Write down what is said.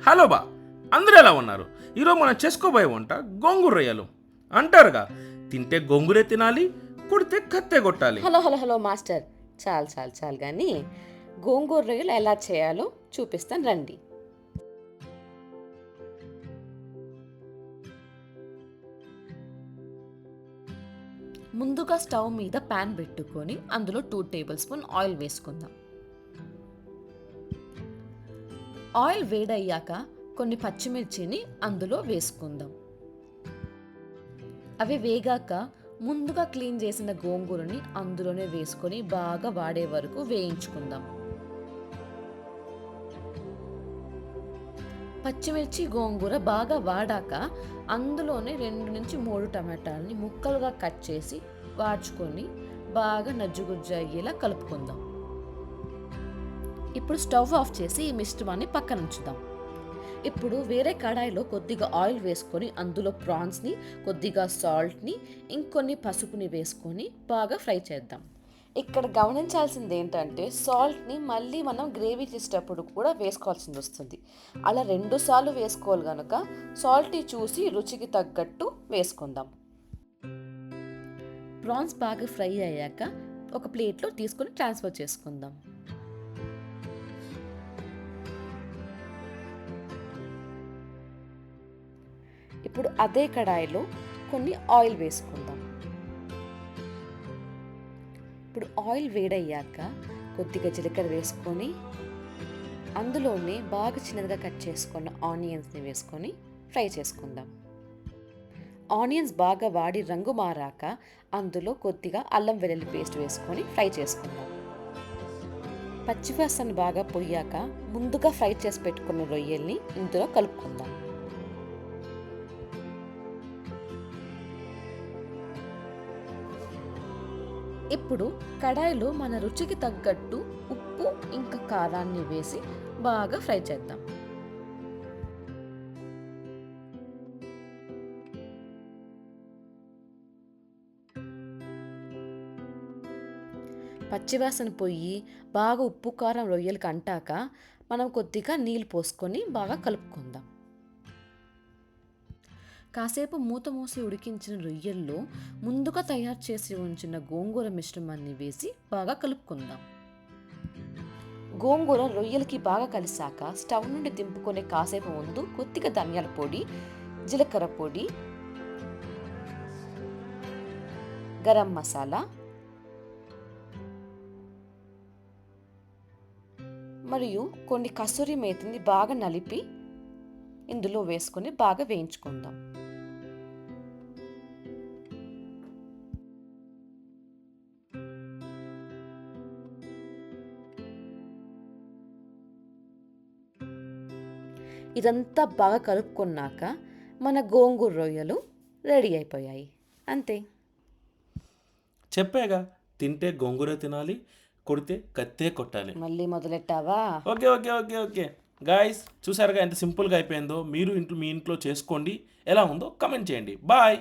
Hello బా, అందరూ ఎలా ఉన్నారు? ఈరోజు మనం చేసుకోబోయే వంట గోంగూర రొయ్యలు. అంటారుగా, తింటే గోంగూరే తినాలి, కుడితే కత్తే కొట్టాలి. హలో హలో హలో మాస్టర్, చాలు చాలు చాలు కానీ గోంగూర రొయ్యలు ఎలా చేయాలో చూపిస్తాను రండి. ముందుగా స్టవ్ మీద ప్యాన్ పెట్టుకొని అందులో 2 టేబుల్ స్పూన్ ఆయిల్ వేసుకుందాం. ఆయిల్ వేడయ్యాక కొన్ని పచ్చిమిర్చిని అందులో వేసుకుందాం. అవి వేగాక ముందుగా క్లీన్ చేసిన గోంగూరని అందులోనే వేసుకొని బాగా వాడే వరకు వేయించుకుందాం. పచ్చిమిర్చి గోంగూర బాగా వాడాక అందులోనే 2 నుంచి 3 టమాటాలని ముక్కలుగా కట్ చేసి వాడ్చుకొని బాగా నజ్జుగుజ్జు అయ్యేలా కలుపుకుందాం. ఇప్పుడు స్టవ్ ఆఫ్ చేసి ఈ మిశ్రమాన్ని పక్కన ఉంచుదాం. ఇప్పుడు వేరే కడాయిలో కొద్దిగా ఆయిల్ వేసుకొని అందులో ప్రాన్స్ని, కొద్దిగా సాల్ట్ని, ఇంకొన్ని పసుపుని వేసుకొని బాగా ఫ్రై చేద్దాం. ఇక్కడ గమనించాల్సింది ఏంటంటే సాల్ట్ని మళ్ళీ మనం గ్రేవీ చేసేటప్పుడు కూడా వేసుకోవాల్సింది వస్తుంది. అలా 2 సార్లు వేసుకోవాలి కనుక సాల్ట్ని చూసి రుచికి తగ్గట్టు వేసుకుందాం. ప్రాన్స్ బాగా ఫ్రై అయ్యాక ఒక ప్లేట్లో తీసుకొని ట్రాన్స్ఫర్ చేసుకుందాం. ఇప్పుడు అదే కడాయిలో కొన్ని ఆయిల్ వేసుకుందాం. ఇప్పుడు ఆయిల్ వేడయ్యాక కొద్దిగా జీలకర్ర వేసుకొని అందులోనే బాగా చిన్నదిగా కట్ చేసుకున్న ఆనియన్స్ని వేసుకొని ఫ్రై చేసుకుందాం. ఆనియన్స్ బాగా వాడి రంగు మారాక అందులో కొద్దిగా అల్లం వెల్లుల్లి పేస్ట్ వేసుకొని ఫ్రై చేసుకుందాం. పచ్చివాసన బాగా పోయాక ముందుగా ఫ్రై చేసి పెట్టుకున్న రొయ్యల్ని ఇందులో కలుపుకుందాం. ఇప్పుడు కడాయిలో మన రుచికి తగ్గట్టు ఉప్పు ఇంకా కారాన్ని వేసి బాగా ఫ్రై చేద్దాం. పచ్చివాసన పోయి బాగా ఉప్పు కారం రొయ్యలకు అంటాక మనం కొద్దిగా నీళ్ళు పోసుకొని బాగా కలుపుకుందాం. కాసేపు మూత మూసి ఉడికించిన రొయ్యల్లో ముందుగా తయారు చేసి ఉంచిన గోంగూర మిశ్రమాన్ని వేసి బాగా కలుపుకుందాం. గోంగూర రొయ్యలకి బాగా కలిసాక స్టవ్ నుండి దింపుకునే కాసేపు ముందు కొద్దిగా ధనియాల పొడి, జీలకర్ర పొడి, గరం మసాలా మరియు కొన్ని కసూరి మేతిని బాగా నలిపి ఇందులో వేసుకొని బాగా వేయించుకుందాం. ఇదంతా బాగా కలుపుకున్నాక మన గోంగూర రొయ్యలు రెడీ అయిపోయాయి. అంతే. చెప్పాగా, తింటే గోంగూరే తినాలి, కొడితే కత్తే కొట్టాలి. మళ్ళీ మొదలెట్టావా? Okay okay okay okay guys, చూసారుగా ఎంత సింపుల్గా అయిపోయిందో. మీరు మీ ఇంట్లో చేసుకోండి, ఎలా ఉందో కమెంట్ చేయండి. బాయ్.